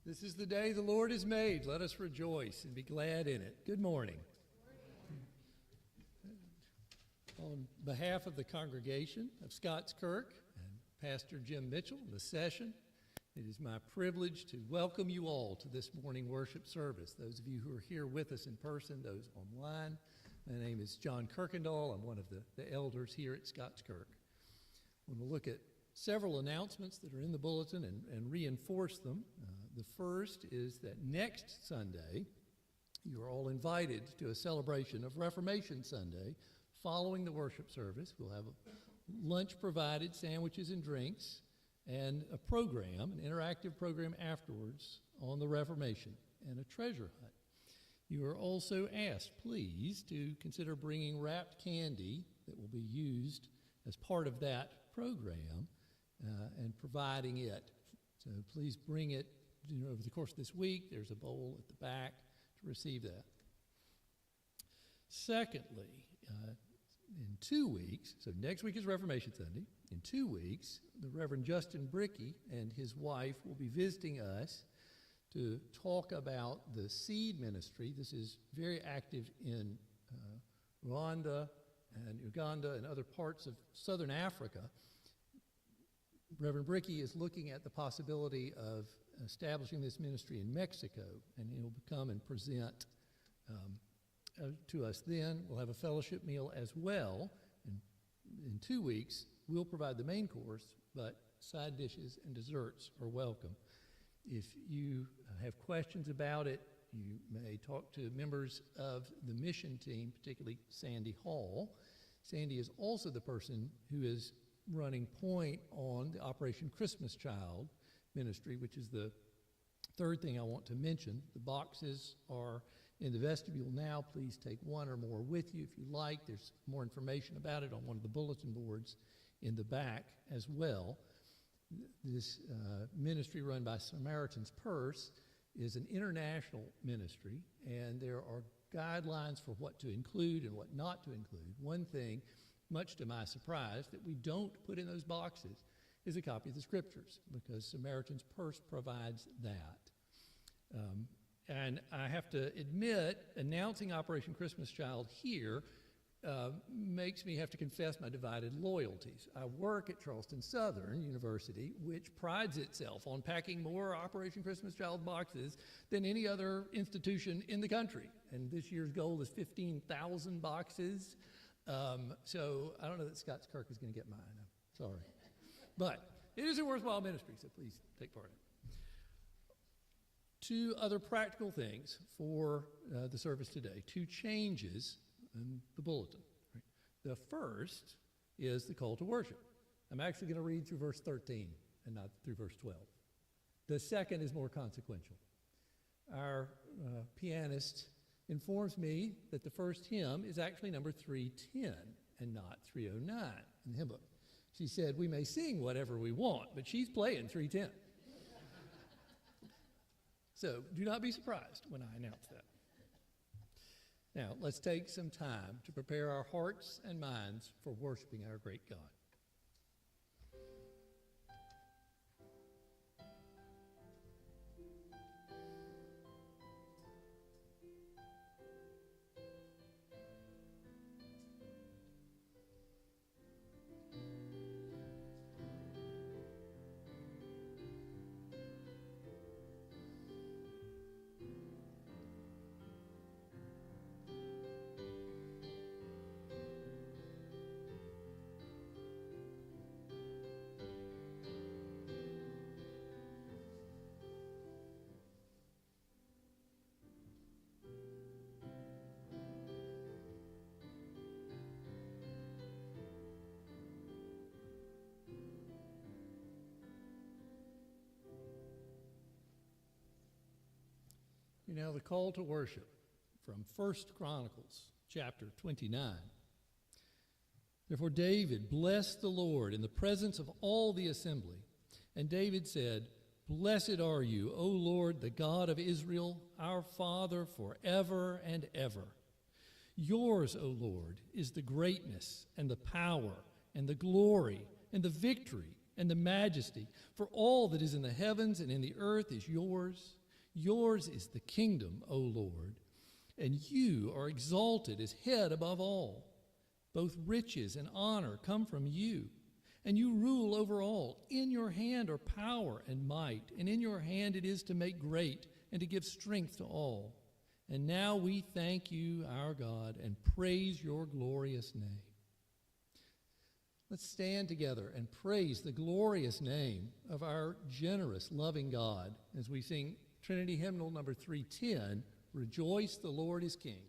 This is the day the Lord has made. Let us rejoice and be glad in it. Good morning. On behalf of the congregation of Scots Kirk and Pastor Jim Mitchell and the session, it is my privilege to welcome you all to this morning worship service. Those of you who are here with us in person, those online. My name is John Kirkendall. I'm one of the elders here at Scots Kirk. We're going to look at several announcements that are in the bulletin and reinforce them. The first is that next Sunday, you are all invited to a celebration of Reformation Sunday. Following the worship service, we'll have a lunch provided, sandwiches and drinks, and a program, an interactive program afterwards on the Reformation and a treasure hunt. You are also asked, please, to consider bringing wrapped candy that will be used as part of that program and providing it. So please bring it over the course of this week. There's a bowl at the back to receive that. Secondly, in 2 weeks, so next week is Reformation Sunday. In 2 weeks, the Reverend Justin Bricky and his wife will be visiting us to talk about the seed ministry. This is very active in Rwanda and Uganda and other parts of southern Africa. Reverend Bricky is looking at the possibility of establishing this ministry in Mexico, and he'll come and present to us then. We'll have a fellowship meal as well. And in 2 weeks, we'll provide the main course, but side dishes and desserts are welcome. If you have questions about it, you may talk to members of the mission team, particularly Sandy Hall. Sandy is also the person who is running point on the Operation Christmas Child ministry, which is the third thing I want to mention. The boxes are in the vestibule now. Please take one or more with you if you like. There's more information about it on one of the bulletin boards in the back as well. This ministry run by Samaritan's Purse is an international ministry, and there are guidelines for what to include and what not to include. One thing, much to my surprise, that we don't put in those boxes is a copy of the scriptures, because Samaritan's Purse provides that. And I have to admit, announcing Operation Christmas Child here makes me have to confess my divided loyalties. I work at Charleston Southern University, which prides itself on packing more Operation Christmas Child boxes than any other institution in the country. And this year's goal is 15,000 boxes. So I don't know that Scots Kirk is going to get mine. I'm sorry. But it is a worthwhile ministry, so please take part in it. 2 other practical things for the service today. 2 changes in the bulletin. Right? The first is the call to worship. I'm actually going to read through verse 13 and not through verse 12. The second is more consequential. Our pianist informs me that the first hymn is actually number 310 and not 309 in the hymn book. She said, we may sing whatever we want, but she's playing 310. So do not be surprised when I announce that. Now, let's take some time to prepare our hearts and minds for worshiping our great God. Now the call to worship from 1 Chronicles chapter 29. Therefore David blessed the Lord in the presence of all the assembly. And David said, Blessed are you, O Lord, the God of Israel, our Father, forever and ever. Yours, O Lord, is the greatness and the power and the glory and the victory and the majesty, for all that is in the heavens and in the earth is yours. Yours is the kingdom, O Lord, and you are exalted as head above all. Both riches and honor come from you, and you rule over all. In your hand are power and might, and in your hand it is to make great and to give strength to all. And now we thank you, our God, and praise your glorious name. Let's stand together and praise the glorious name of our generous, loving God as we sing Trinity Hymnal number 310, Rejoice, the Lord is King.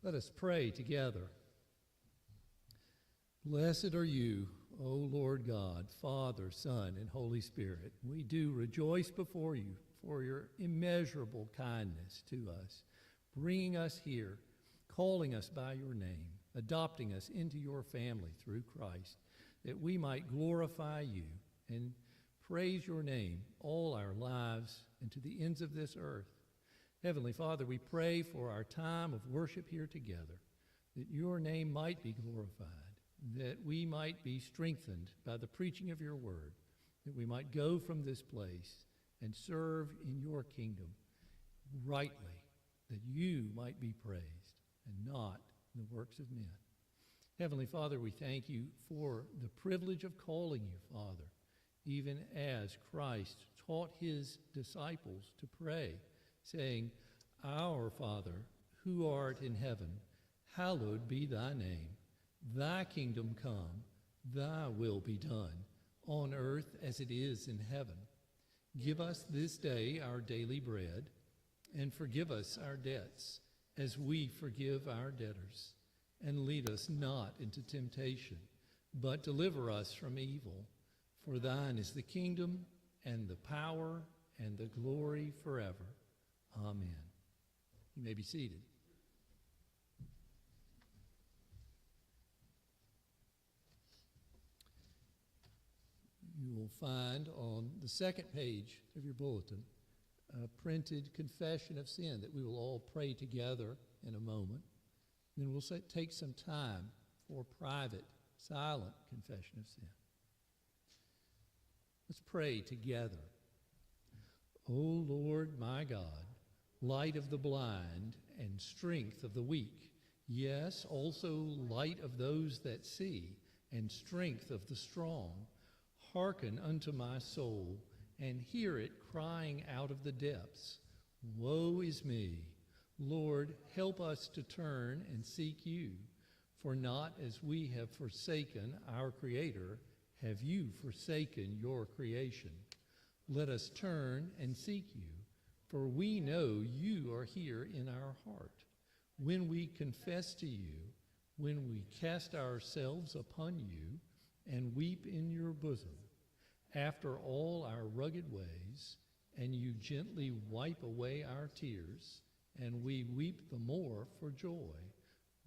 Let us pray together. Blessed are you, O Lord God, Father, Son, and Holy Spirit. We do rejoice before you for your immeasurable kindness to us, bringing us here, calling us by your name, adopting us into your family through Christ, that we might glorify you and praise your name all our lives and to the ends of this earth. Heavenly Father, we pray for our time of worship here together, that your name might be glorified, that we might be strengthened by the preaching of your word, that we might go from this place and serve in your kingdom rightly, that you might be praised and not the works of men. Heavenly Father, we thank you for the privilege of calling you Father, even as Christ taught his disciples to pray, saying, Our Father, who art in heaven, hallowed be thy name. Thy kingdom come, thy will be done, on earth as it is in heaven. Give us this day our daily bread, and forgive us our debts, as we forgive our debtors. And lead us not into temptation, but deliver us from evil. For thine is the kingdom, and the power, and the glory forever. Amen. You may be seated. you'll find on the second page of your bulletin a printed confession of sin that we will all pray together in a moment. Then we'll take some time for private, silent confession of sin. Let's pray together. O Lord my God, light of the blind and strength of the weak, yes, also light of those that see and strength of the strong, hearken unto my soul and hear it crying out of the depths. Woe is me! Lord, help us to turn and seek you, for not as we have forsaken our Creator, have you forsaken your creation. Let us turn and seek you, for we know you are here in our heart. When we confess to you, when we cast ourselves upon you and weep in your bosom, after all our rugged ways, and you gently wipe away our tears, and we weep the more for joy,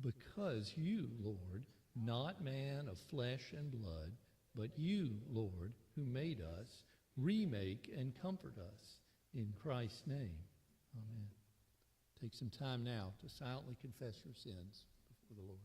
because you, Lord, not man of flesh and blood, but you, Lord, who made us, remake and comfort us. In Christ's name, amen. Take some time now to silently confess your sins before the Lord.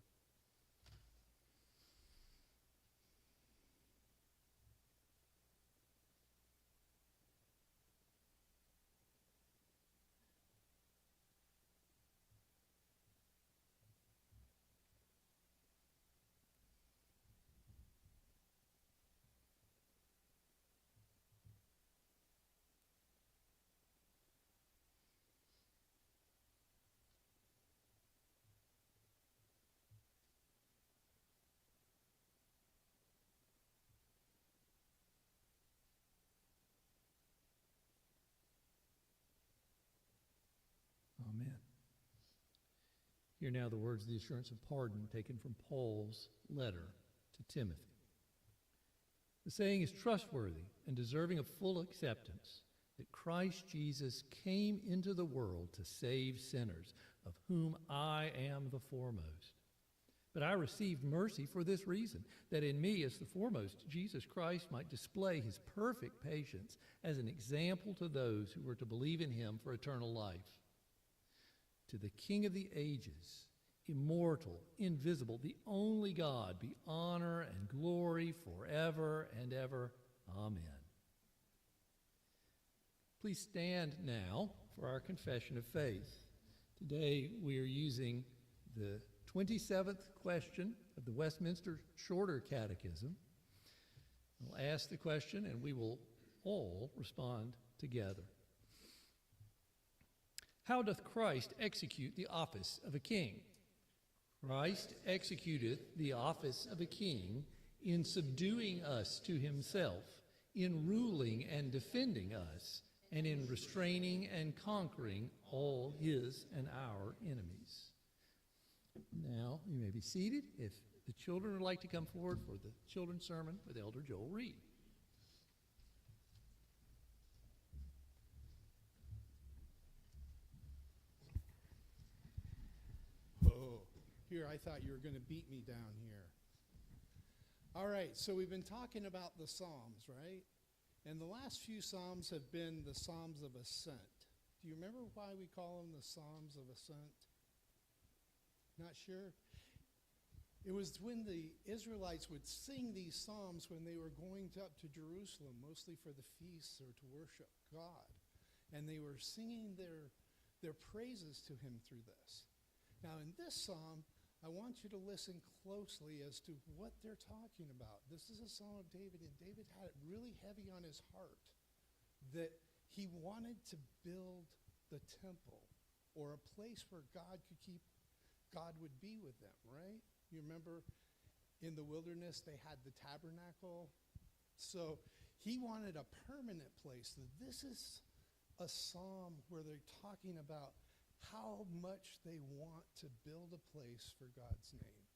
Amen. Hear now the words of the assurance of pardon taken from Paul's letter to Timothy. The saying is trustworthy and deserving of full acceptance, that Christ Jesus came into the world to save sinners, of whom I am the foremost. But I received mercy for this reason, that in me as the foremost, Jesus Christ might display his perfect patience as an example to those who were to believe in him for eternal life. To the King of the ages, immortal, invisible, the only God, be honor and glory forever and ever. Amen. Please stand now for our confession of faith. Today we are using the 27th question of the Westminster Shorter Catechism. I'll ask the question and we will all respond together. How doth Christ execute the office of a king? Christ executeth the office of a king in subduing us to himself, in ruling and defending us, and in restraining and conquering all his and our enemies. Now, you may be seated. If the children would like to come forward for the children's sermon with Elder Joel Reed. Here, I thought you were going to beat me down here. All right, so we've been talking about the Psalms, right? And the last few Psalms have been the Psalms of Ascent. Do you remember why we call them the Psalms of Ascent? Not sure? It was when the Israelites would sing these Psalms when they were going up to Jerusalem, mostly for the feasts or to worship God. And they were singing their praises to him through this. Now, in this psalm, I want you to listen closely as to what they're talking about. This is a psalm of David, and David had it really heavy on his heart that he wanted to build the temple, or a place where God would be with them, right? You remember in the wilderness they had the tabernacle. So he wanted a permanent place. This is a psalm where they're talking about how much they want to build a place for God's name,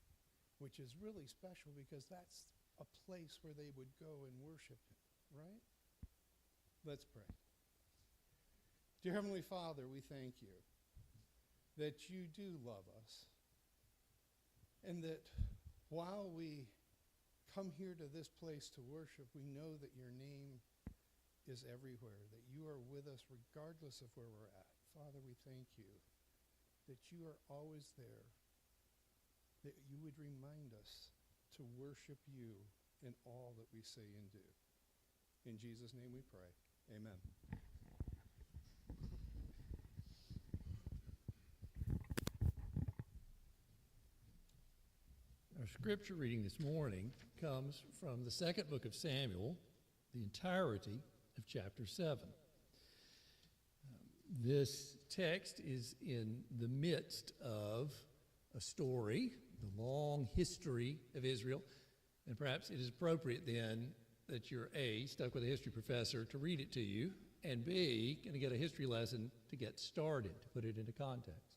which is really special because that's a place where they would go and worship him, right? Let's pray. Dear Heavenly Father, we thank you that you do love us, and that while we come here to this place to worship, we know that your name is everywhere, that you are with us regardless of where we're at. Father, we thank you that you are always there, that you would remind us to worship you in all that we say and do. In Jesus' name we pray. Amen. Our scripture reading this morning comes from the second book of Samuel, the entirety of chapter 7. This text is in the midst of a story, the long history of Israel, and perhaps it is appropriate then that you're A, stuck with a history professor to read it to you, and B, going to get a history lesson to get started, to put it into context.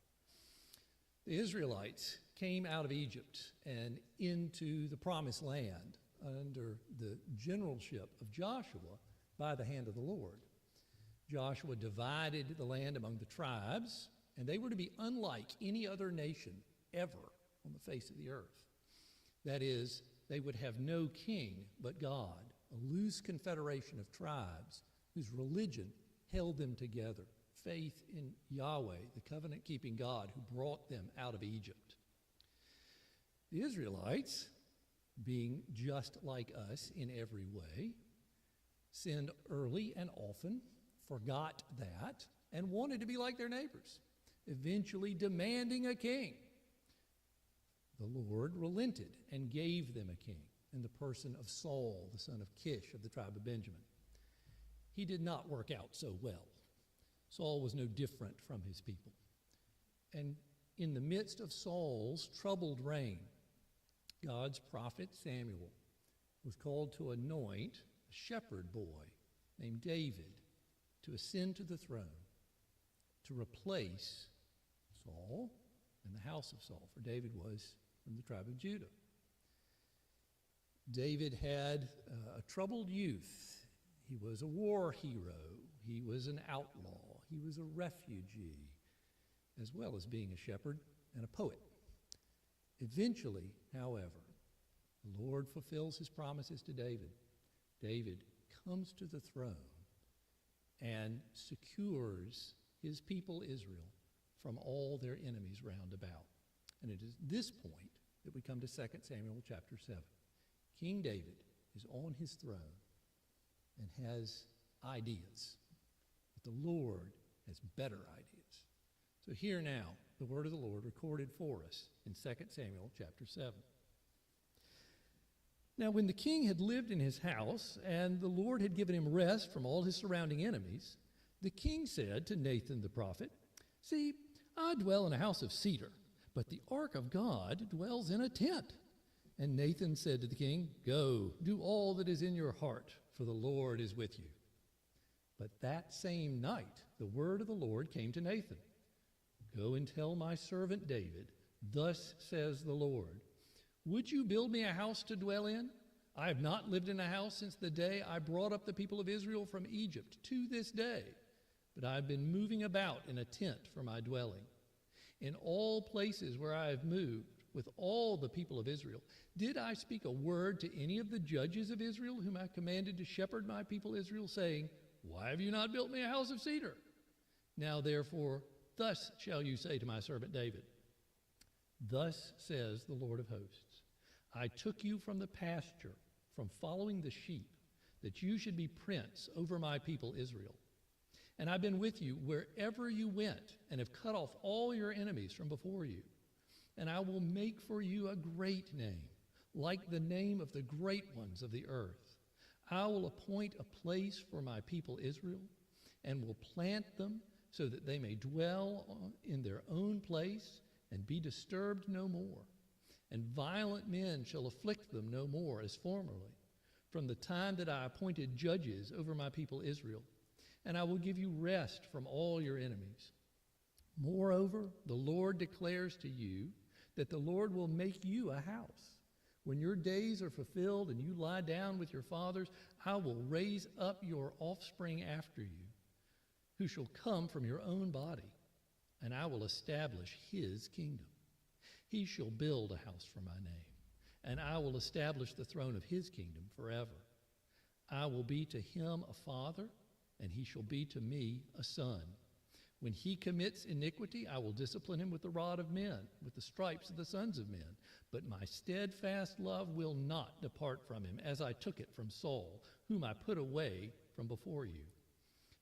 The Israelites came out of Egypt and into the promised land under the generalship of Joshua by the hand of the Lord. Joshua divided the land among the tribes, and they were to be unlike any other nation ever on the face of the earth. That is, they would have no king but God, a loose confederation of tribes whose religion held them together, faith in Yahweh, the covenant-keeping God who brought them out of Egypt. The Israelites, being just like us in every way, sinned early and often, forgot that, and wanted to be like their neighbors, eventually demanding a king. The Lord relented and gave them a king in the person of Saul, the son of Kish of the tribe of Benjamin. He did not work out so well. Saul was no different from his people. And in the midst of Saul's troubled reign, God's prophet Samuel was called to anoint a shepherd boy named David to ascend to the throne, to replace Saul and the house of Saul, for David was from the tribe of Judah. David had a troubled youth. He was a war hero. He was an outlaw. He was a refugee, as well as being a shepherd and a poet. Eventually, however, the Lord fulfills his promises to David. David comes to the throne and secures his people Israel from all their enemies round about. And it is this point that we come to 2 Samuel chapter 7. King David is on his throne and has ideas, but the Lord has better ideas. So hear now the word of the Lord recorded for us in 2 Samuel chapter 7. Now when the king had lived in his house, and the Lord had given him rest from all his surrounding enemies, the king said to Nathan the prophet, "See, I dwell in a house of cedar, but the ark of God dwells in a tent." And Nathan said to the king, "Go, do all that is in your heart, for the Lord is with you." But that same night the word of the Lord came to Nathan. "Go and tell my servant David, thus says the Lord, would you build me a house to dwell in? I have not lived in a house since the day I brought up the people of Israel from Egypt to this day, but I have been moving about in a tent for my dwelling. In all places where I have moved with all the people of Israel, did I speak a word to any of the judges of Israel whom I commanded to shepherd my people Israel, saying, why have you not built me a house of cedar? Now therefore, thus shall you say to my servant David, thus says the Lord of hosts, I took you from the pasture, from following the sheep, that you should be prince over my people Israel. And I've been with you wherever you went, and have cut off all your enemies from before you. And I will make for you a great name, like the name of the great ones of the earth. I will appoint a place for my people Israel, and will plant them so that they may dwell in their own place and be disturbed no more. And violent men shall afflict them no more as formerly, from the time that I appointed judges over my people Israel. And I will give you rest from all your enemies. Moreover, the Lord declares to you that the Lord will make you a house. When your days are fulfilled and you lie down with your fathers, I will raise up your offspring after you, who shall come from your own body, and I will establish his kingdom. He shall build a house for my name, and I will establish the throne of his kingdom forever. I will be to him a father, and he shall be to me a son. When he commits iniquity, I will discipline him with the rod of men, with the stripes of the sons of men. But my steadfast love will not depart from him, as I took it from Saul, whom I put away from before you.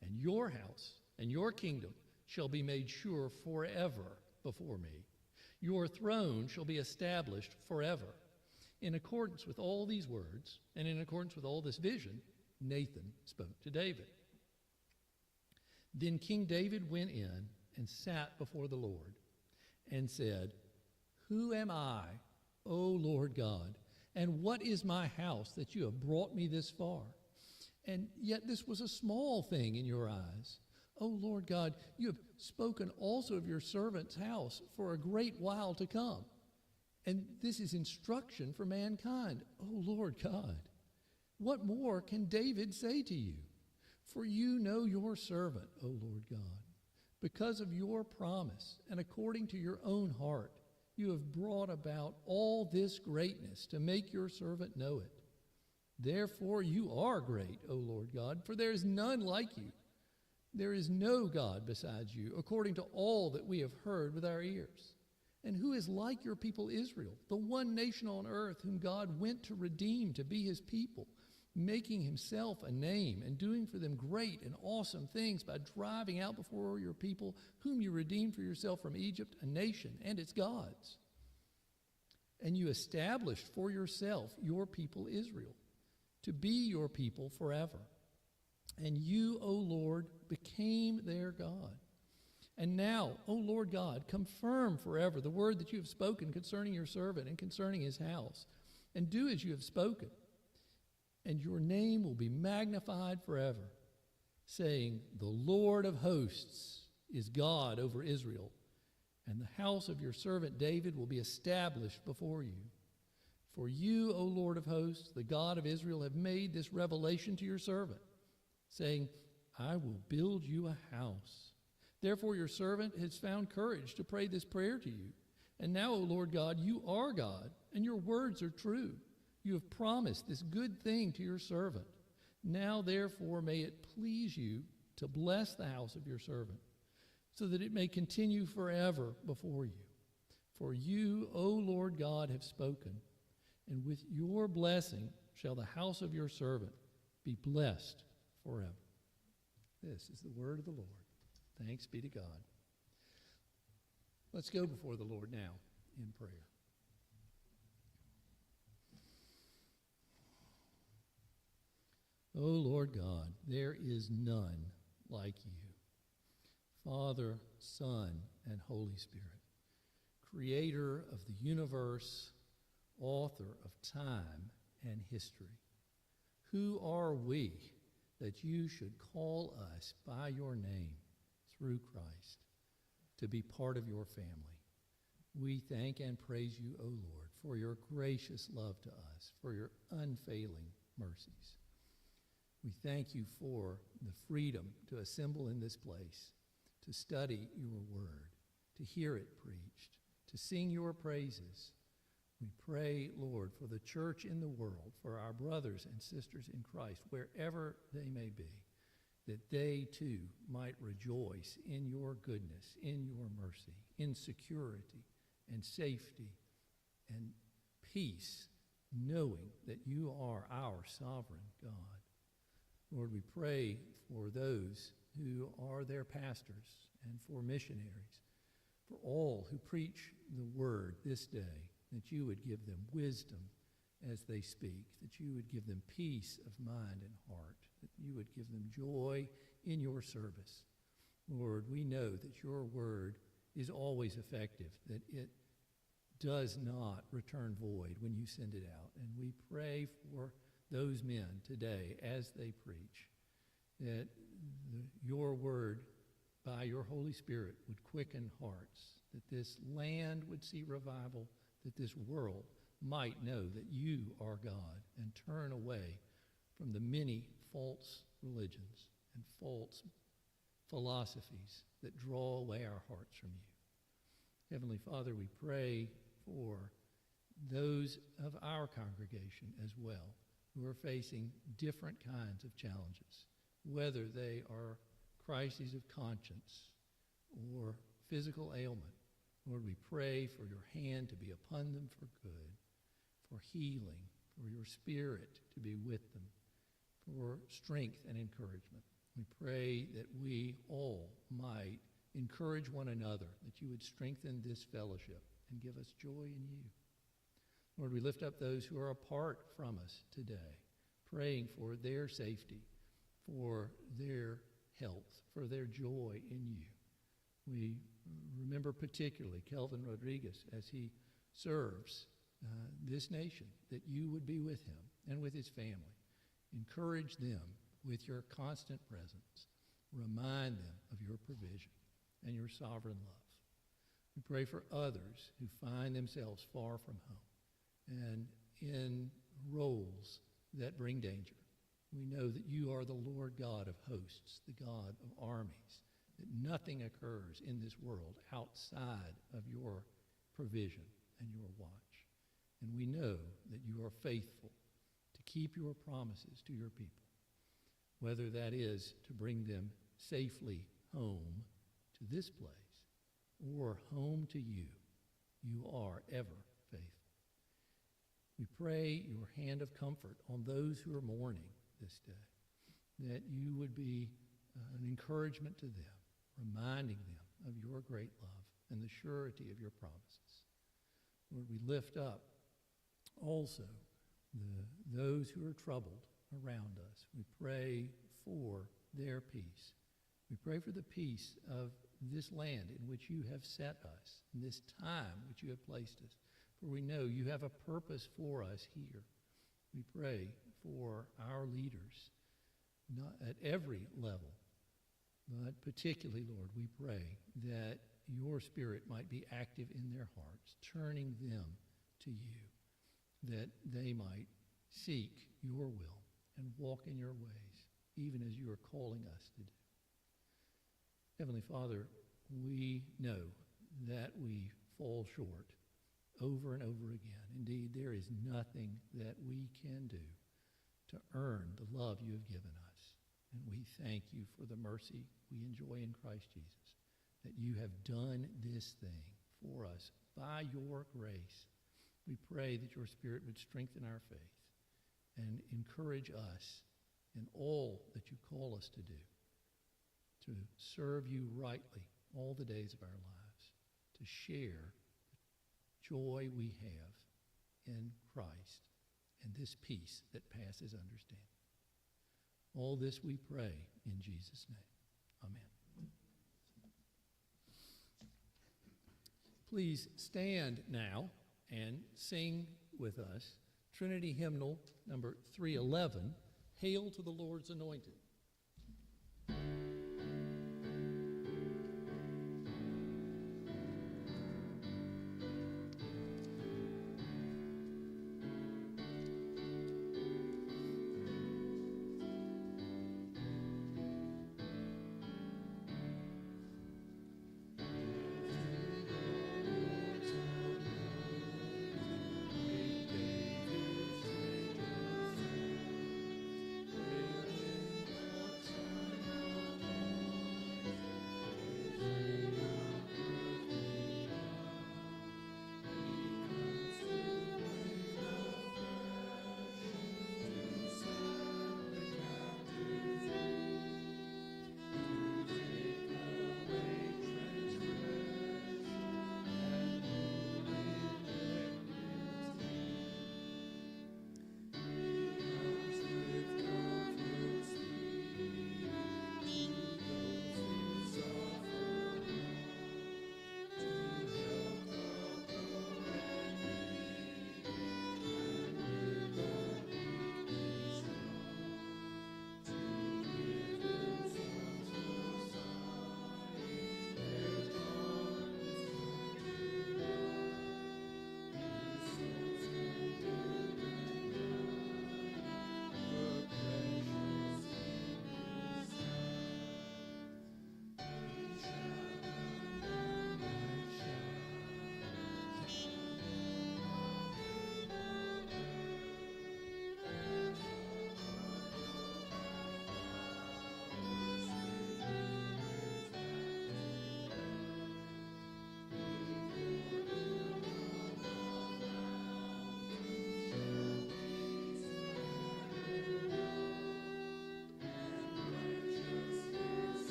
And your house and your kingdom shall be made sure forever before me. Your throne shall be established forever. In accordance with all these words, and in accordance with all this vision, Nathan spoke to David. Then King David went in and sat before the Lord and said, Who am I, O Lord God, and what is my house that you have brought me this far? And yet this was a small thing in your eyes. O Lord God, you have spoken also of your servant's house for a great while to come. And this is instruction for mankind. O Lord God, what more can David say to you? For you know your servant, O Lord God. Because of your promise and according to your own heart, you have brought about all this greatness to make your servant know it. Therefore you are great, O Lord God, for there is none like you. There is no God besides you, according to all that we have heard with our ears. And who is like your people Israel, the one nation on earth whom God went to redeem to be his people, making himself a name and doing for them great and awesome things by driving out before your people, whom you redeemed for yourself from Egypt, a nation and its gods. And you established for yourself your people Israel, to be your people forever. And you, O Lord, became their God. And now, O Lord God, confirm forever the word that you have spoken concerning your servant and concerning his house, and do as you have spoken. And your name will be magnified forever, saying, The Lord of hosts is God over Israel, and the house of your servant David will be established before you. For you, O Lord of hosts, the God of Israel, have made this revelation to your servant, saying, I will build you a house. Therefore your servant has found courage to pray this prayer to you. And now, O Lord God, you are God, and your words are true. You have promised this good thing to your servant. Now, therefore, may it please you to bless the house of your servant, so that it may continue forever before you. For you, O Lord God, have spoken, and with your blessing shall the house of your servant be blessed forever. This is the word of the Lord. Thanks be to God. Let's go before the Lord now in prayer. O Lord God, there is none like you. Father, Son, and Holy Spirit, creator of the universe, author of time and history. Who are we that you should call us by your name through Christ to be part of your family? We thank and praise you, O Lord, for your gracious love to us, for your unfailing mercies. We thank you for the freedom to assemble in this place, to study your word, to hear it preached, to sing your praises. We pray, Lord, for the church in the world, for our brothers and sisters in Christ, wherever they may be, that they too might rejoice in your goodness, in your mercy, in security and safety and peace, knowing that you are our sovereign God. Lord, we pray for those who are their pastors and for missionaries, for all who preach the word this day, that you would give them wisdom as they speak, that you would give them peace of mind and heart, that you would give them joy in your service. Lord, we know that your word is always effective, that it does not return void when you send it out. And we pray for those men today as they preach, that your word by your Holy Spirit would quicken hearts, that this land would see revival, that this world might know that you are God and turn away from the many false religions and false philosophies that draw away our hearts from you. Heavenly Father, we pray for those of our congregation as well who are facing different kinds of challenges, whether they are crises of conscience or physical ailment. Lord, we pray for your hand to be upon them for good, for healing, for your Spirit to be with them, for strength and encouragement. We pray that we all might encourage one another, that you would strengthen this fellowship and give us joy in you. Lord, we lift up those who are apart from us today, praying for their safety, for their health, for their joy in you. We remember particularly Kelvin Rodriguez as he serves this nation, that you would be with him and with his family. Encourage them with your constant presence. Remind them of your provision and your sovereign love. We pray for others who find themselves far from home and in roles that bring danger. We know that you are the Lord God of hosts, the God of armies, that nothing occurs in this world outside of your provision and your watch. And we know that you are faithful to keep your promises to your people, whether that is to bring them safely home to this place or home to you. You are ever faithful. We pray your hand of comfort on those who are mourning this day, that you would be an encouragement to them, reminding them of your great love and the surety of your promises. Lord, we lift up also those who are troubled around us. We pray for their peace. We pray for the peace of this land in which you have set us, in this time which you have placed us. For we know you have a purpose for us here. We pray for our leaders, not at every level, but particularly, Lord, we pray that your Spirit might be active in their hearts, turning them to you, that they might seek your will and walk in your ways, even as you are calling us to do. Heavenly Father, we know that we fall short over and over again. Indeed, there is nothing that we can do to earn the love you have given us. And we thank you for the mercy we enjoy in Christ Jesus, that you have done this thing for us by your grace. We pray that your Spirit would strengthen our faith and encourage us in all that you call us to do, to serve you rightly all the days of our lives, to share the joy we have in Christ and this peace that passes understanding. All this we pray in Jesus' name. Amen. Please stand now and sing with us Trinity Hymnal number 311, Hail to the Lord's Anointed.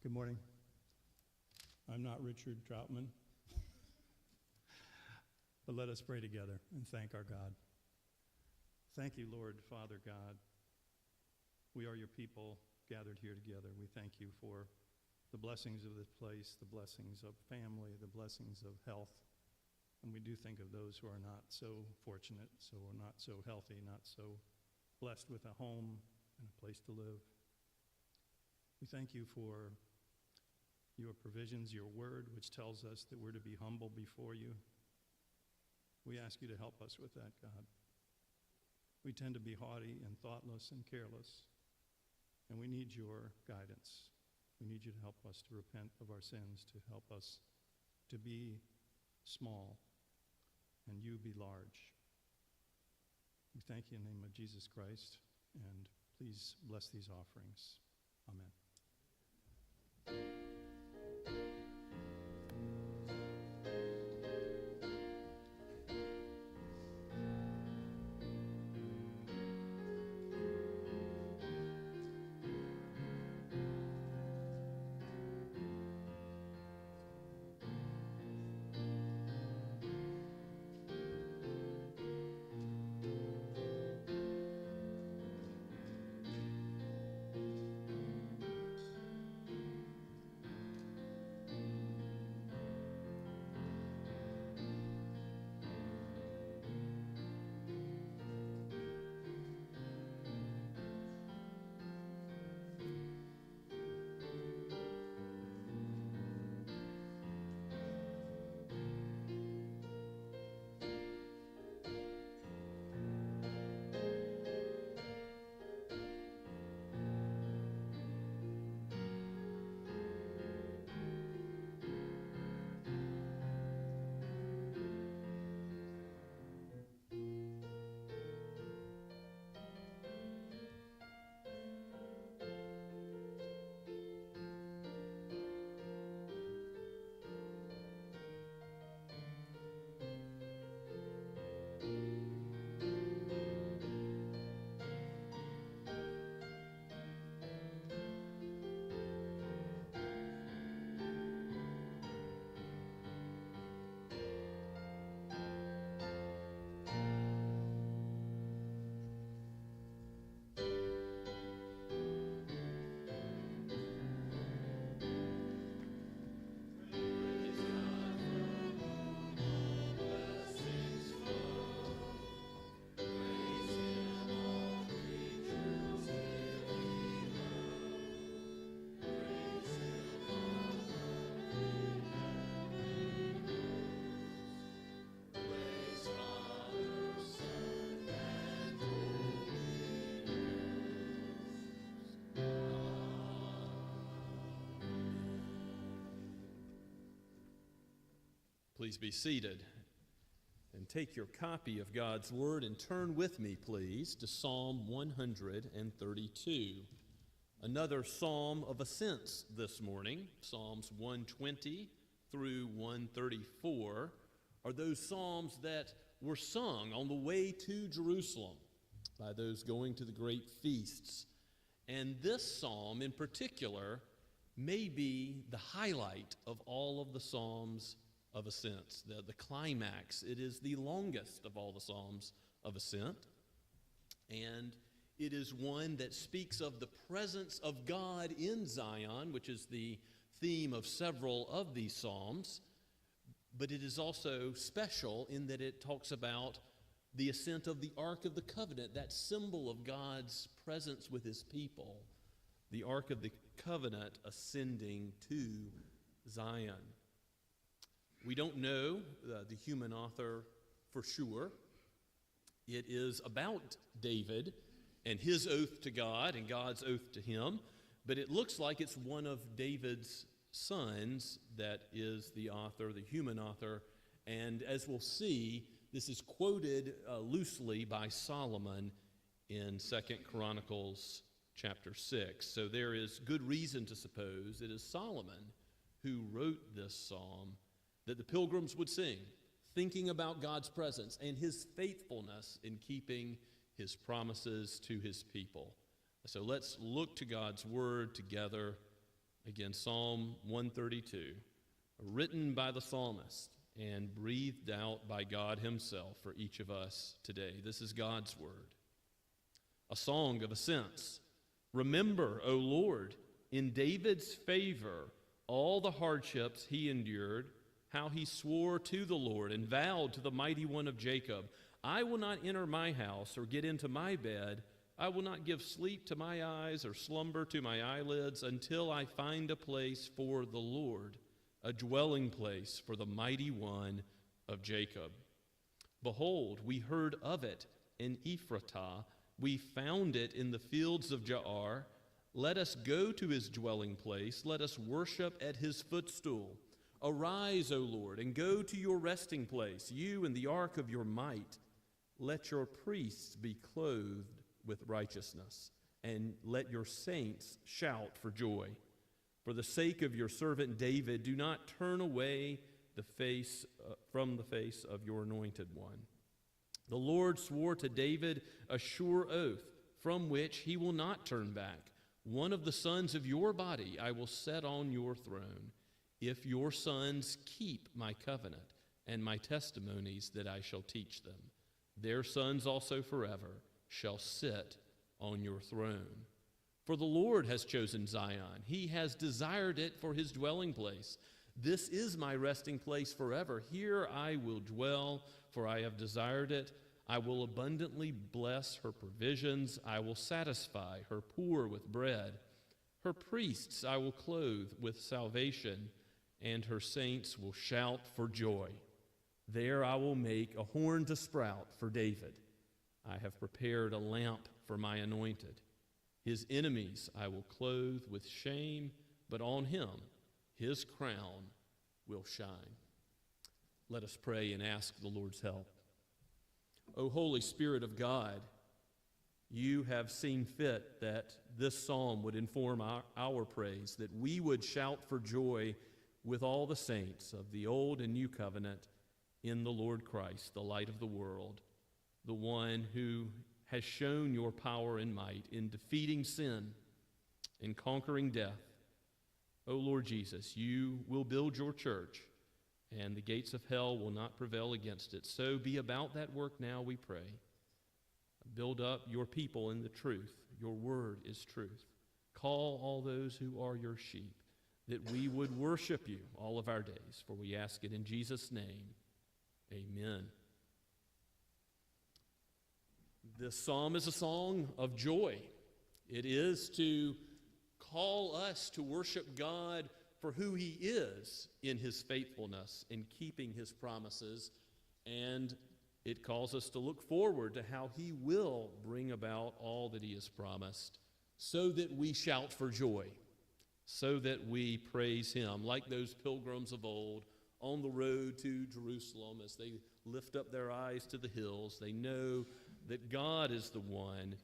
Good morning. I'm not Richard Troutman, but let us pray together and thank our God. Thank you, Lord, Father God. We are your people gathered here together. We thank you for the blessings of this place, the blessings of family, the blessings of health. And we do think of those who are not so fortunate, so are not so healthy, not so blessed with a home and a place to live. We thank you for your provisions, your word, which tells us that we're to be humble before you. We ask you to help us with that, God. We tend to be haughty and thoughtless and careless, and we need your guidance. We need you to help us to repent of our sins, to help us to be small and you be large. We thank you in the name of Jesus Christ, and please bless these offerings. Amen. Please be seated and take your copy of God's Word and turn with me, please, to Psalm 132. Another psalm of ascents this morning. Psalms 120 through 134 are those psalms that were sung on the way to Jerusalem by those going to the great feasts. And this psalm in particular may be the highlight of all of the psalms of ascent, the climax. It is the longest of all the psalms of ascent, and it is one that speaks of the presence of God in Zion, which is the theme of several of these psalms, but it is also special in that it talks about the ascent of the Ark of the Covenant, that symbol of God's presence with his people, the Ark of the Covenant ascending to Zion. We don't know the human author for sure. It is about David and his oath to God and God's oath to him, but it looks like it's one of David's sons that is the author, the human author, and as we'll see, this is quoted loosely by Solomon in 2 Chronicles chapter 6. So there is good reason to suppose it is Solomon who wrote this psalm that the pilgrims would sing, thinking about God's presence and his faithfulness in keeping his promises to his people. So let's look to God's word together Again, Psalm 132, written by the psalmist and breathed out by God himself for each of us today. This is God's word. A song of ascents. Remember, O Lord, in David's favor, all the hardships he endured, how he swore to the Lord and vowed to the mighty one of Jacob, I will not enter my house or get into my bed. I will not give sleep to my eyes or slumber to my eyelids until I find a place for the Lord, a dwelling place for the mighty one of Jacob. Behold, we heard of it in Ephratah. We found it in the fields of Jaar. Let us go to his dwelling place. Let us worship at his footstool. Arise, O Lord, and go to your resting place, you and the ark of your might. Let your priests be clothed with righteousness, and let your saints shout for joy. For the sake of your servant David, do not turn away from the face of your anointed one. The Lord swore to David a sure oath, from which he will not turn back. One of the sons of your body I will set on your throne, if your sons keep my covenant and my testimonies that I shall teach them. Their sons also forever shall sit on your throne. For the Lord has chosen Zion. He has desired it for his dwelling place. This is my resting place forever. Here I will dwell, for I have desired it. I will abundantly bless her provisions. I will satisfy her poor with bread. Her priests I will clothe with salvation, and her saints will shout for joy. There I will make a horn to sprout for David. I have prepared a lamp for my anointed. His enemies I will clothe with shame, but on him his crown will shine. Let us pray and ask the Lord's help. O Holy Spirit of God, you have seen fit that this psalm would inform our praise, that we would shout for joy with all the saints of the old and new covenant in the Lord Christ, the light of the world, the one who has shown your power and might in defeating sin and conquering death. O Lord Jesus, you will build your church, and the gates of hell will not prevail against it. So be about that work now, we pray. Build up your people in the truth. Your word is truth. Call all those who are your sheep, that we would worship you all of our days. For we ask it in Jesus' name. Amen. This psalm is a song of joy. It is to call us to worship God for who he is in his faithfulness, in keeping his promises, and it calls us to look forward to how he will bring about all that he has promised, so that we shout for joy, so that we praise him, like those pilgrims of old on the road to Jerusalem. As they lift up their eyes to the hills, they know that God is the one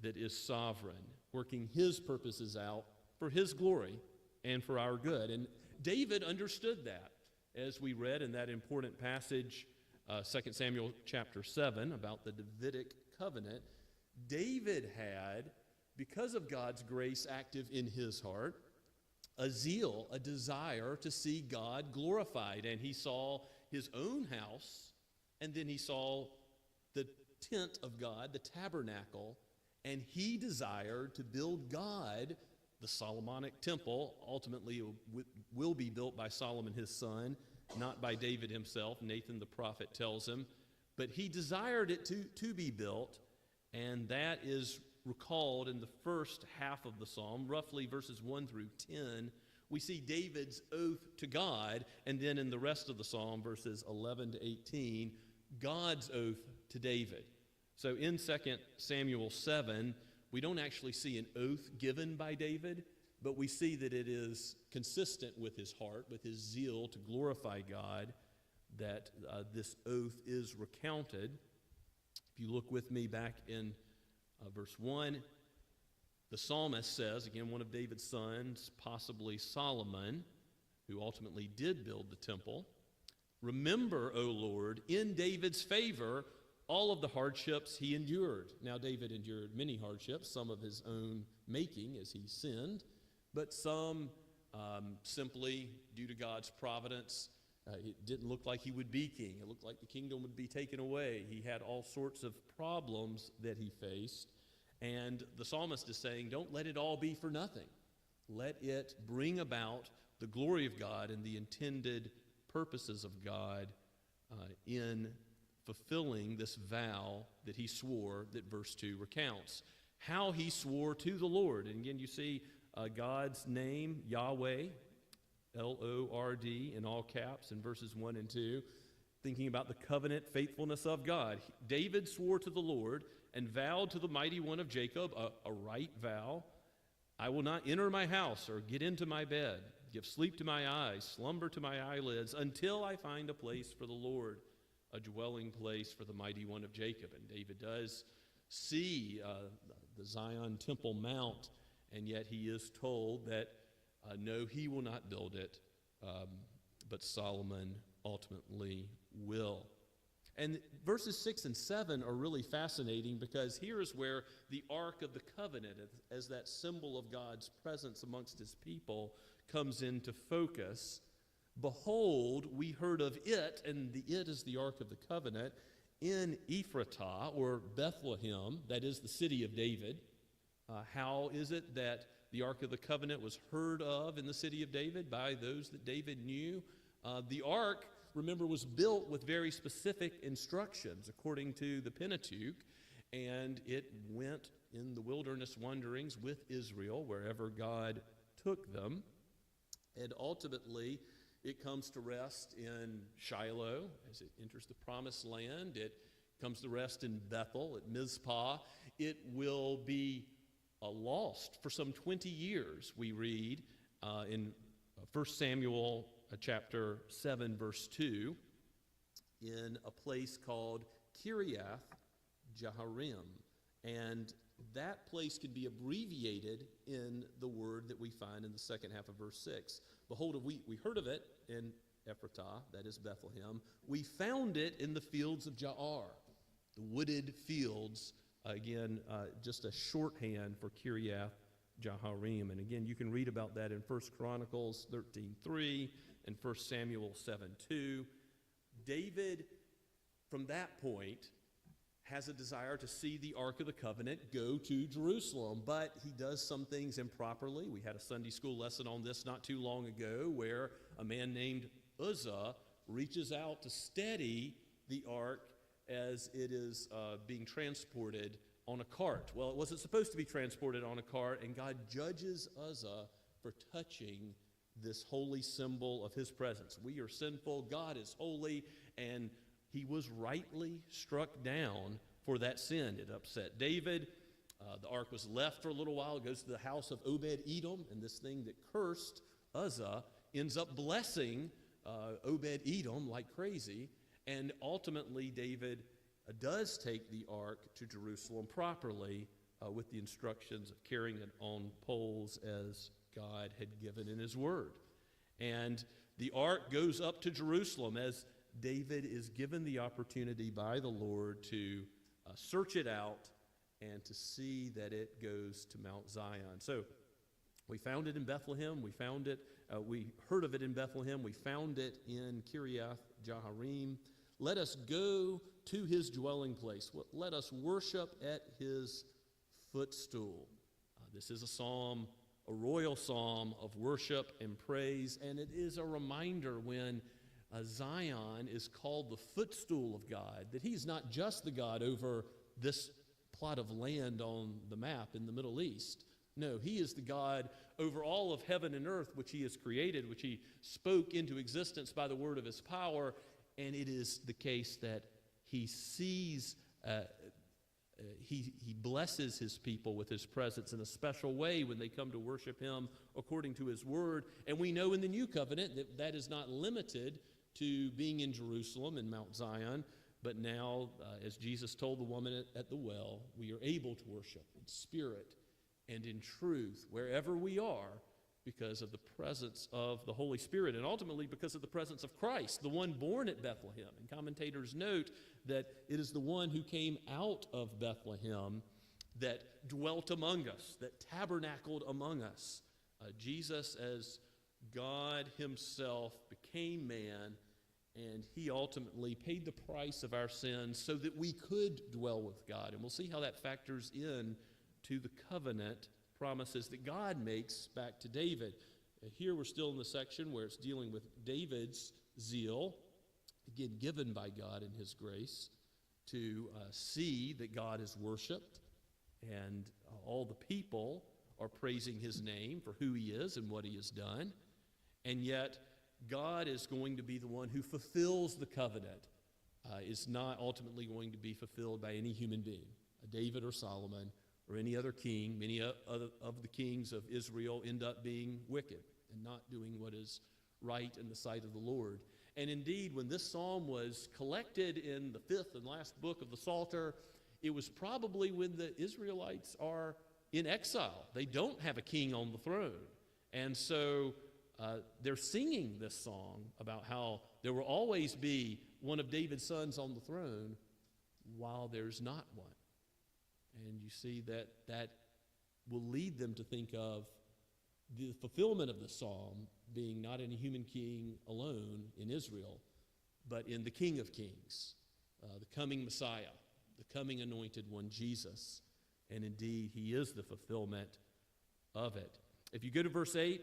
that is sovereign, working his purposes out for his glory and for our good. And David understood that, as we read in that important passage, 2 Samuel chapter 7, about the Davidic covenant. David had, because of God's grace active in his heart, a zeal, a desire to see God glorified. And he saw his own house, and then he saw the tent of God, the tabernacle, and he desired to build God the Solomonic temple. Ultimately, it will be built by Solomon his son, not by David himself. Nathan the prophet tells him. But he desired it to be built, and that is recalled in the first half of the psalm, roughly verses 1 through 10. We see David's oath to God, and then in the rest of the psalm, verses 11 to 18, God's oath to David. So in 2 Samuel 7, we don't actually see an oath given by David, but we see that it is consistent with his heart, with his zeal to glorify God, that this oath is recounted. If you look with me back in verse 1, the psalmist says, again, one of David's sons, possibly Solomon, who ultimately did build the temple, remember, O Lord, in David's favor, all of the hardships he endured. Now, David endured many hardships, some of his own making as he sinned, but some simply due to God's providence. It didn't look like he would be king. It looked like the kingdom would be taken away. He had all sorts of problems that he faced. And the psalmist is saying, don't let it all be for nothing. Let it bring about the glory of God and the intended purposes of God in fulfilling this vow that he swore that verse 2 recounts. How he swore to the Lord. And again, you see God's name, Yahweh, Lord, in all caps in verses 1 and 2, thinking about the covenant faithfulness of God. David swore to the Lord and vowed to the mighty one of Jacob, a right vow, I will not enter my house or get into my bed, give sleep to my eyes, slumber to my eyelids, until I find a place for the Lord, a dwelling place for the mighty one of Jacob. And David does see the Zion Temple Mount, and yet he is told that no, he will not build it, but Solomon ultimately will. And verses 6 and 7 are really fascinating, because here is where the Ark of the Covenant, as that symbol of God's presence amongst his people, comes into focus. Behold, we heard of it, and the it is the Ark of the Covenant, in Ephratah, or Bethlehem, that is the city of David. How is it that the Ark of the Covenant was heard of in the city of David by those that David knew? The Ark, remember, was built with very specific instructions according to the Pentateuch, and it went in the wilderness wanderings with Israel wherever God took them. And ultimately, it comes to rest in Shiloh as it enters the Promised Land. It comes to rest in Bethel, at Mizpah. It will be lost for some 20 years, we read in 1 Samuel chapter 7, verse 2, in a place called Kiriath Jearim. And that place can be abbreviated in the word that we find in the second half of verse 6. Behold, we heard of it in Ephratah, that is Bethlehem. We found it in the fields of Jaar, the wooded fields. Again, just a shorthand for Kiriath Jearim. And again, you can read about that in 1 Chronicles 13:3 and 1 Samuel 7:2. David, from that point, has a desire to see the Ark of the Covenant go to Jerusalem, but he does some things improperly. We had a Sunday school lesson on this not too long ago, where a man named Uzzah reaches out to steady the Ark as it is being transported on a cart. Well, it wasn't supposed to be transported on a cart, and God judges Uzzah for touching this holy symbol of his presence. We are sinful, God is holy, and he was rightly struck down for that sin. It upset David. The ark was left for a little while. It goes to the house of Obed-Edom, and this thing that cursed Uzzah ends up blessing Obed-Edom like crazy. And ultimately, David does take the ark to Jerusalem properly with the instructions of carrying it on poles as God had given in his word. And the ark goes up to Jerusalem as David is given the opportunity by the Lord to search it out and to see that it goes to Mount Zion. So we found it in Bethlehem. We heard of it in Bethlehem. We found it in Kiriath Jearim. Let us go to his dwelling place. Let us worship at his footstool. This is a psalm, a royal psalm of worship and praise, and it is a reminder when Zion is called the footstool of God, that he's not just the God over this plot of land on the map in the Middle East. No, he is the God over all of heaven and earth, which he has created, which he spoke into existence by the word of his power. And it is the case that he sees, he blesses his people with his presence in a special way when they come to worship him according to his word. And we know in the new covenant that that is not limited to being in Jerusalem and Mount Zion, but now, as Jesus told the woman at the well, we are able to worship in spirit and in truth wherever we are, because of the presence of the Holy Spirit, and ultimately because of the presence of Christ, the one born at Bethlehem. And commentators note that it is the one who came out of Bethlehem that dwelt among us, that tabernacled among us. Jesus, as God himself became man, and he ultimately paid the price of our sins so that we could dwell with God. And we'll see how that factors in to the covenant promises that God makes back to David. Here we're still in the section where it's dealing with David's zeal, again given by God in his grace, to see that God is worshiped, and all the people are praising his name for who he is and what he has done. And yet, God is going to be the one who fulfills the covenant. It's not ultimately going to be fulfilled by any human being, David or Solomon or any other king. Many other of the kings of Israel end up being wicked and not doing what is right in the sight of the Lord. And indeed, when this psalm was collected in the fifth and last book of the Psalter, it was probably when the Israelites are in exile. They don't have a king on the throne. And so they're singing this song about how there will always be one of David's sons on the throne while there's not one. And you see that will lead them to think of the fulfillment of the psalm being not in a human king alone in Israel, but in the King of Kings, the coming Messiah, the coming anointed one, Jesus. And indeed, he is the fulfillment of it. If you go to verse 8,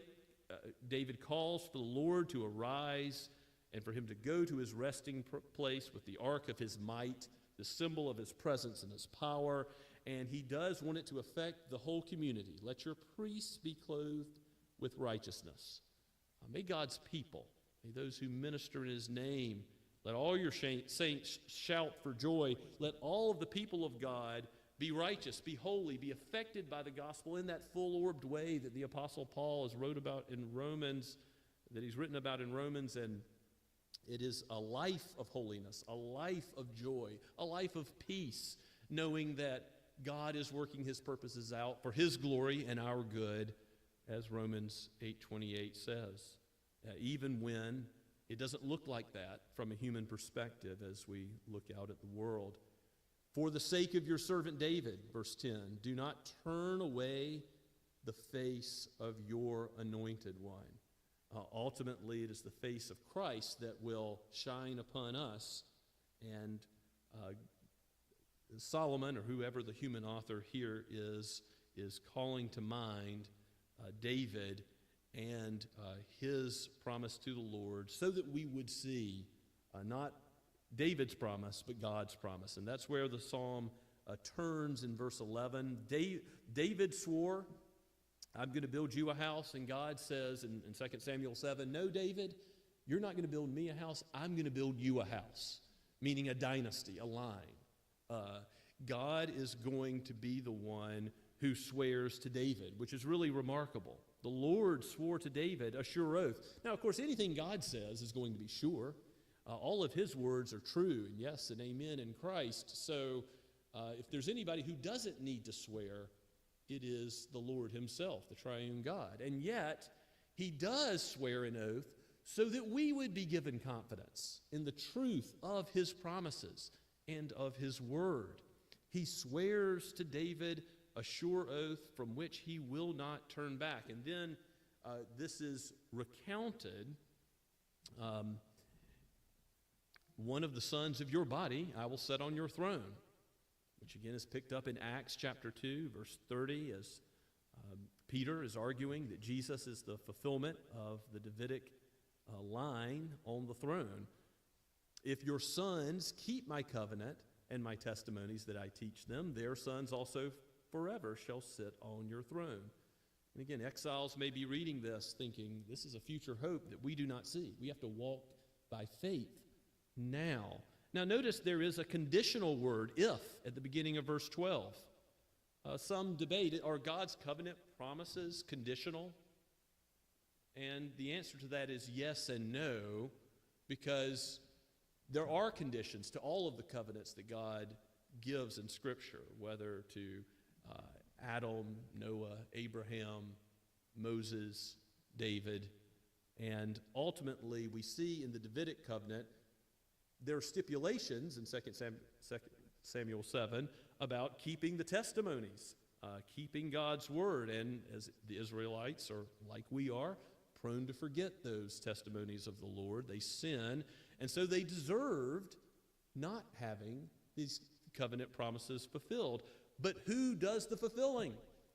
David calls for the Lord to arise and for him to go to his resting place with the ark of his might, the symbol of his presence and his power. And he does want it to affect the whole community. Let your priests be clothed with righteousness. May God's people, may those who minister in his name, let all your saints shout for joy. Let all of the people of God be righteous, be holy, be affected by the gospel in that full-orbed way that the Apostle Paul has wrote about in Romans, that he's written about in Romans. And it is a life of holiness, a life of joy, a life of peace, knowing that God is working his purposes out for his glory and our good, as Romans 8:28 says, even when it doesn't look like that from a human perspective as we look out at the world. For the sake of your servant David, verse 10, do not turn away the face of your anointed one. Ultimately, it is the face of Christ that will shine upon us. And Solomon, or whoever the human author here is calling to mind David and his promise to the Lord, so that we would see not David's promise, but God's promise. And that's where the psalm turns in verse 11. David swore, I'm going to build you a house. And God says in 2 Samuel 7, no, David, you're not going to build me a house. I'm going to build you a house, meaning a dynasty, a line. God is going to be the one who swears to David, which is really remarkable. The Lord swore to David a sure oath. Now, of course, anything God says is going to be sure. All of his words are true, and yes and amen in Christ. So if there's anybody who doesn't need to swear, it is the Lord himself, the triune God. And yet, he does swear an oath so that we would be given confidence in the truth of his promises and of his word. He swears to David a sure oath from which he will not turn back. And then this is recounted. One of the sons of your body I will set on your throne, which again is picked up in Acts chapter 2, verse 30, as Peter is arguing that Jesus is the fulfillment of the Davidic line on the throne. If your sons keep my covenant and my testimonies that I teach them, their sons also forever shall sit on your throne. And again, exiles may be reading this thinking, this is a future hope that we do not see. We have to walk by faith now. Now notice there is a conditional word, if, at the beginning of verse 12. Some debate, are God's covenant promises conditional? And the answer to that is yes and no, because there are conditions to all of the covenants that God gives in Scripture, whether to Adam, Noah, Abraham, Moses, David. And ultimately, we see in the Davidic covenant, there are stipulations in 2 Samuel 7 about keeping the testimonies, keeping God's word, and as the Israelites are like we are, prone to forget those testimonies of the Lord. They sin, and so they deserved not having these covenant promises fulfilled. But who does the fulfilling?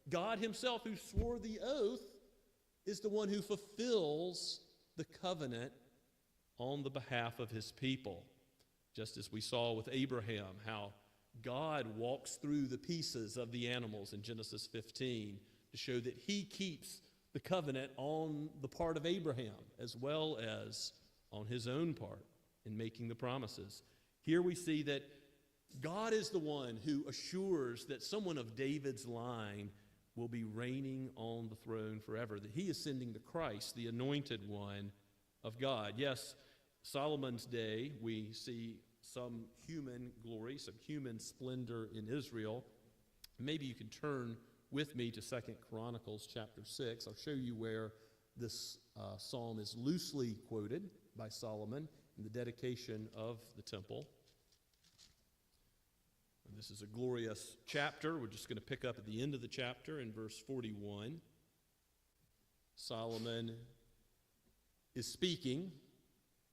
God himself, who swore the oath, is the one who fulfills the covenant on the behalf of his people. Just as we saw with Abraham, how God walks through the pieces of the animals in Genesis 15 to show that he keeps the covenant on the part of Abraham as well as on his own part in making the promises. Here we see that God is the one who assures that someone of David's line will be reigning on the throne forever, that he is sending the Christ, the anointed one of God. Yes, Solomon's day, we see some human glory, some human splendor in Israel. Maybe you can turn with me to 2 Chronicles chapter 6. I'll show you where this psalm is loosely quoted by Solomon in the dedication of the temple. And this is a glorious chapter. We're just going to pick up at the end of the chapter in verse 41. Solomon is speaking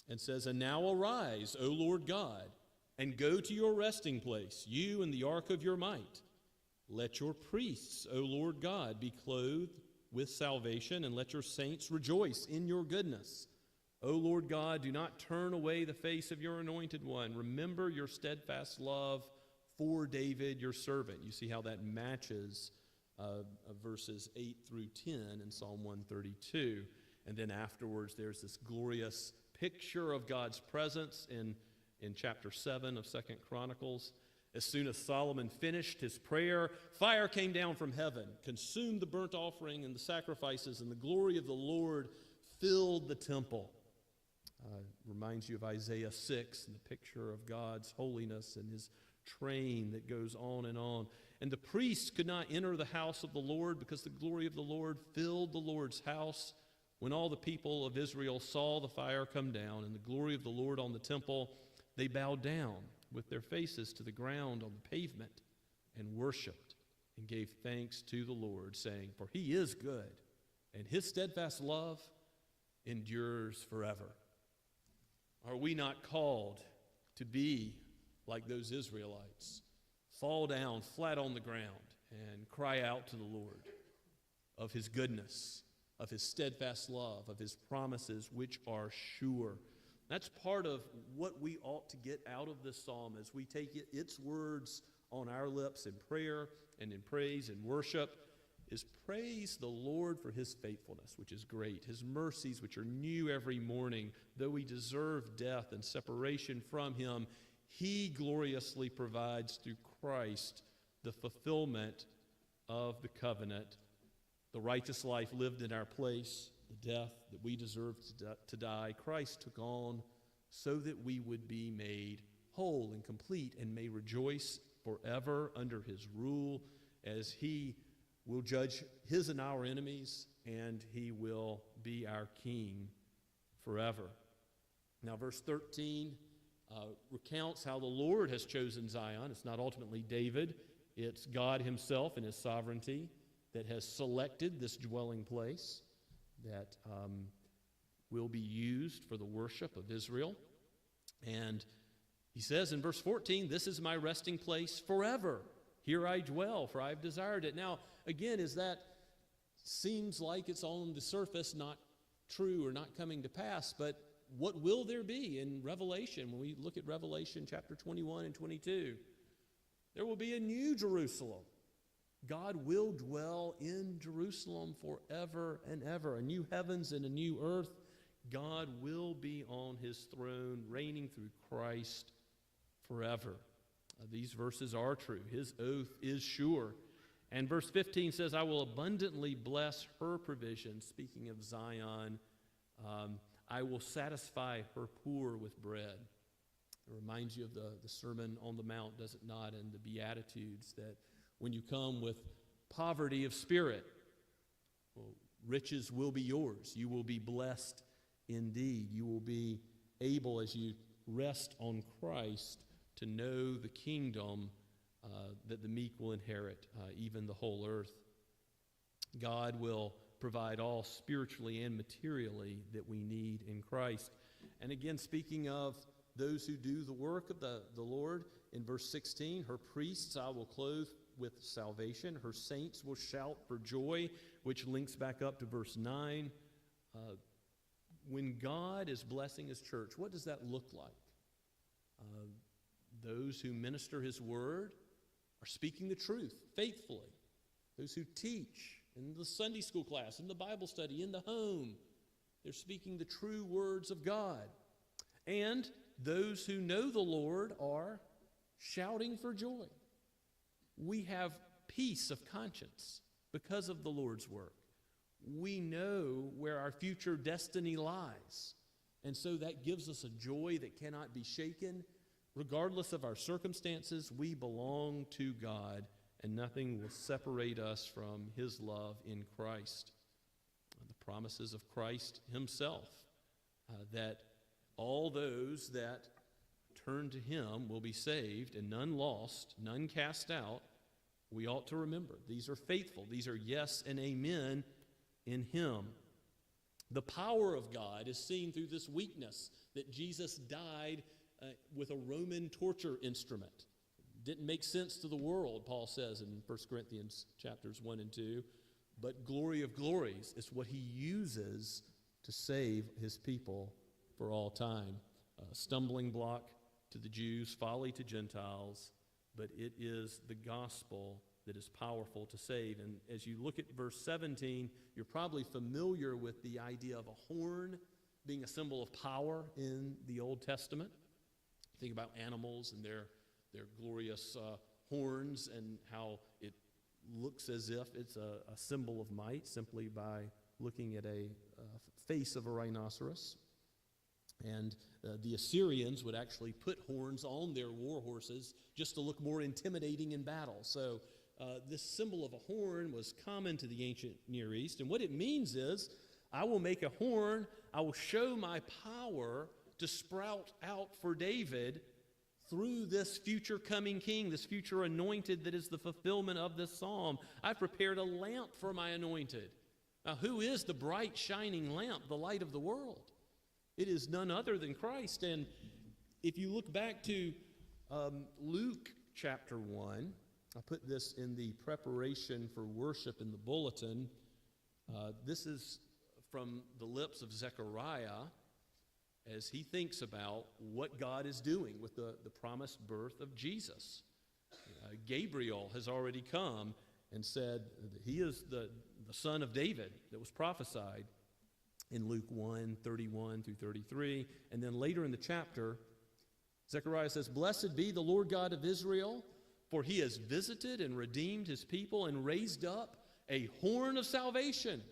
and says, "And now arise, O Lord God, and go to your resting place, you and the ark of your might. Let your priests, O Lord God, be clothed with salvation, and let your saints rejoice in your goodness. O Lord God, do not turn away the face of your anointed one. Remember your steadfast love for David, your servant." You see how that matches verses 8 through 10 in Psalm 132. And then afterwards, there's this glorious picture of God's presence in chapter 7 of 2 Chronicles. As soon as Solomon finished his prayer, fire came down from heaven, consumed the burnt offering and the sacrifices, and the glory of the Lord filled the temple. Reminds you of Isaiah 6 and the picture of God's holiness and his train that goes on. And the priests could not enter the house of the Lord because the glory of the Lord filled the Lord's house. When all the people of Israel saw the fire come down and the glory of the Lord on the temple, they bowed down with their faces to the ground on the pavement and worshiped and gave thanks to the Lord, saying, "For he is good, and his steadfast love endures forever." Are we not called to be like those Israelites, fall down flat on the ground and cry out to the Lord of his goodness, of his steadfast love, of his promises which are sure? That's part of what we ought to get out of this psalm as we take its words on our lips in prayer and in praise and worship, is praise the Lord for his faithfulness, which is great, his mercies, which are new every morning. Though we deserve death and separation from him, he gloriously provides through Christ the fulfillment of the covenant, the righteous life lived in our place, the death that we deserved to die. Christ took on so that we would be made whole and complete and may rejoice forever under his rule, as he will judge his and our enemies, and he will be our king forever. Now, verse 13 recounts how the Lord has chosen Zion. It's not ultimately David. It's God himself in his sovereignty that has selected this dwelling place that will be used for the worship of Israel. And he says in verse 14, "This is my resting place forever. Here I dwell, for I have desired it." Now, again, is that seems like it's on the surface not true or not coming to pass, but what will there be in Revelation? When we look at Revelation chapter 21 and 22, there will be a new Jerusalem. God will dwell in Jerusalem forever and ever. A new heavens and a new earth. God will be on his throne, reigning through Christ forever. These verses are true. His oath is sure. And verse 15 says, "I will abundantly bless her provision." Speaking of Zion, I will satisfy her poor with bread. It reminds you of the Sermon on the Mount, does it not? And the Beatitudes, that when you come with poverty of spirit, well, riches will be yours. You will be blessed indeed. You will be able, as you rest on Christ, to know the kingdom that the meek will inherit, even the whole earth. God will provide all spiritually and materially that we need in Christ. And again, speaking of those who do the work of the Lord, in verse 16, her priests I will clothe with salvation. Her saints will shout for joy, which links back up to verse 9. When God is blessing his church, what does that look like? Those who minister his word are speaking the truth faithfully. Those who teach in the Sunday school class, in the Bible study, in the home, they're speaking the true words of God. And those who know the Lord are shouting for joy. We have peace of conscience because of the Lord's work. We know where our future destiny lies. And so that gives us a joy that cannot be shaken. Regardless of our circumstances, we belong to God, and nothing will separate us from his love in Christ. The promises of Christ himself, that all those that turn to him will be saved, and none lost, none cast out, we ought to remember. These are faithful. These are yes and amen in him. The power of God is seen through this weakness that Jesus died with a Roman torture instrument. Didn't make sense to the world, Paul says in 1 Corinthians chapters 1 and 2. But glory of glories is what he uses to save his people for all time. A stumbling block to the Jews, folly to Gentiles, but it is the gospel that is powerful to save. And as you look at verse 17, you're probably familiar with the idea of a horn being a symbol of power in the Old Testament. Think about animals and their glorious horns and how it looks as if it's a symbol of might simply by looking at a face of a rhinoceros. And the Assyrians would actually put horns on their war horses just to look more intimidating in battle. So this symbol of a horn was common to the ancient Near East. And what it means is, I will make a horn, I will show my power to sprout out for David through this future coming king, this future anointed that is the fulfillment of this psalm. I've prepared a lamp for my anointed. Now, who is the bright shining lamp, the light of the world? It is none other than Christ. And if you look back to Luke chapter 1, I put this in the preparation for worship in the bulletin. This is from the lips of Zechariah as he thinks about what God is doing with the promised birth of Jesus. Gabriel has already come and said that he is the son of David that was prophesied in Luke 1, 31 through 33. And then later in the chapter, Zechariah says, "Blessed be the Lord God of Israel, for he has visited and redeemed his people and raised up a horn of salvation."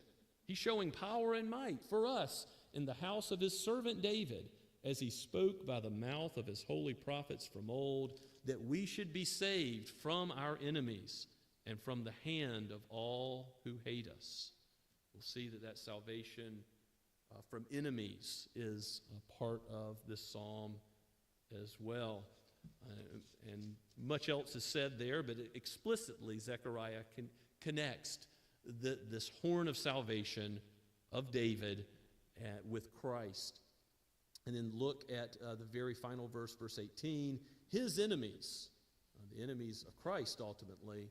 He's showing power and might for us in the house of his servant David, as he spoke by the mouth of his holy prophets from old, that we should be saved from our enemies and from the hand of all who hate us. We'll see that salvation from enemies is a part of this psalm as well. And much else is said there, but explicitly Zechariah connects this horn of salvation of David with Christ. And then look at the very final verse, verse 18. His enemies, the enemies of Christ ultimately,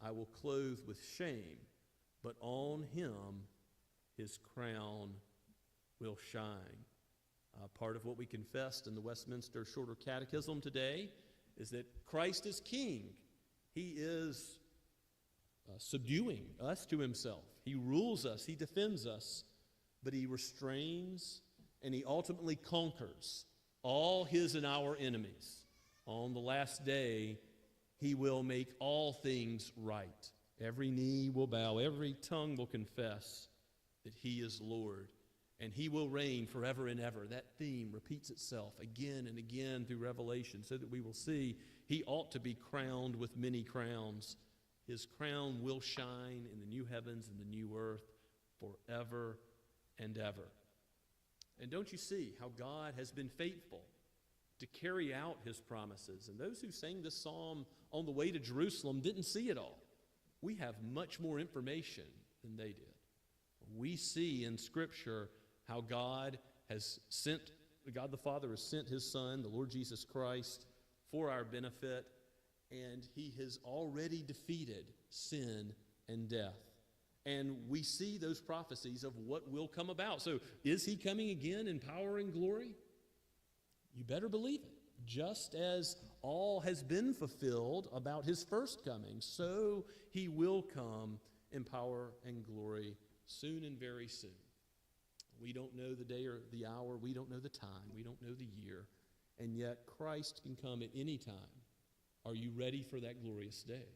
I will clothe with shame, but on him his crown will shine. Part of what we confessed in the Westminster Shorter Catechism today is that Christ is king. He is subduing us to himself. He rules us. He defends us. But he restrains and he ultimately conquers all his and our enemies. On the last day, he will make all things right. Every knee will bow, every tongue will confess that he is Lord. And he will reign forever and ever. That theme repeats itself again and again through Revelation so that we will see he ought to be crowned with many crowns. His crown will shine in the new heavens and the new earth forever and ever. And don't you see how God has been faithful to carry out his promises? And those who sang this psalm on the way to Jerusalem didn't see it all. We have much more information than they did. We see in Scripture how God the Father has sent His Son, the Lord Jesus Christ, for our benefit, and He has already defeated sin and death. And we see those prophecies of what will come about. So, is He coming again in power and glory? You better believe it. Just as all has been fulfilled about His first coming, so He will come in power and glory soon and very soon. We don't know the day or the hour. We don't know the time. We don't know the year. And yet Christ can come at any time. Are you ready for that glorious day?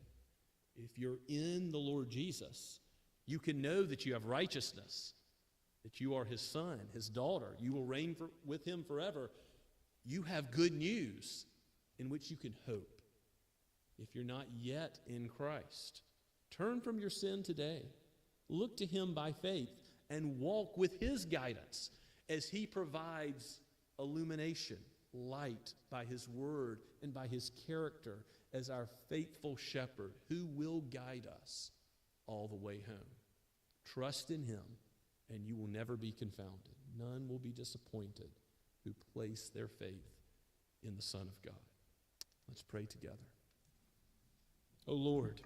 If you're in the Lord Jesus, you can know that you have righteousness, that you are His son, His daughter. You will reign with Him forever. You have good news in which you can hope. If you're not yet in Christ, turn from your sin today. Look to Him by faith and walk with His guidance as He provides illumination, light by His word and by His character as our faithful shepherd who will guide us all the way home. Trust in Him and you will never be confounded. None will be disappointed who place their faith in the Son of God. Let's pray together. Oh Lord,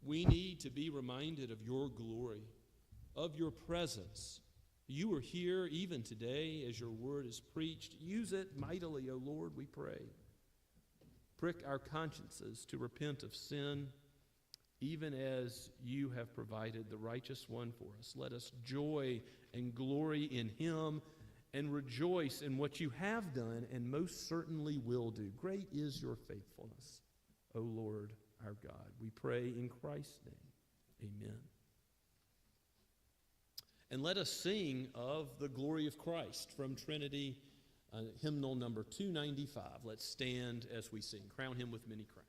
we need to be reminded of Your glory, of Your presence. You are here even today as Your word is preached. Use it mightily, O Lord, we pray. Prick our consciences to repent of sin, even as You have provided the righteous one for us. Let us joy and glory in Him and rejoice in what You have done and most certainly will do. Great is Your faithfulness, O Lord our God. We pray in Christ's name. Amen. And let us sing of the glory of Christ from Trinity, hymnal number 295. Let's stand as we sing. Crown Him with many crowns.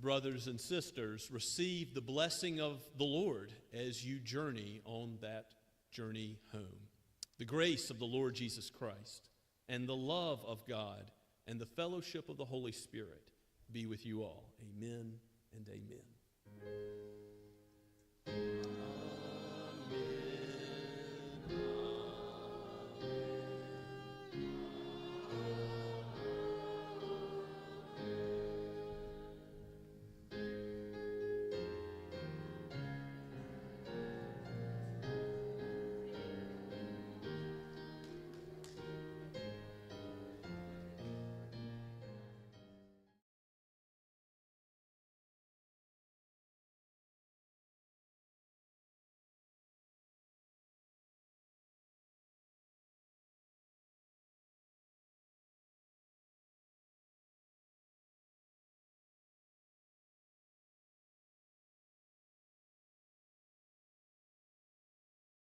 Brothers and sisters, receive the blessing of the Lord as you journey on that journey home. The grace of the Lord Jesus Christ, and the love of God and the fellowship of the Holy Spirit be with you all. Amen and amen.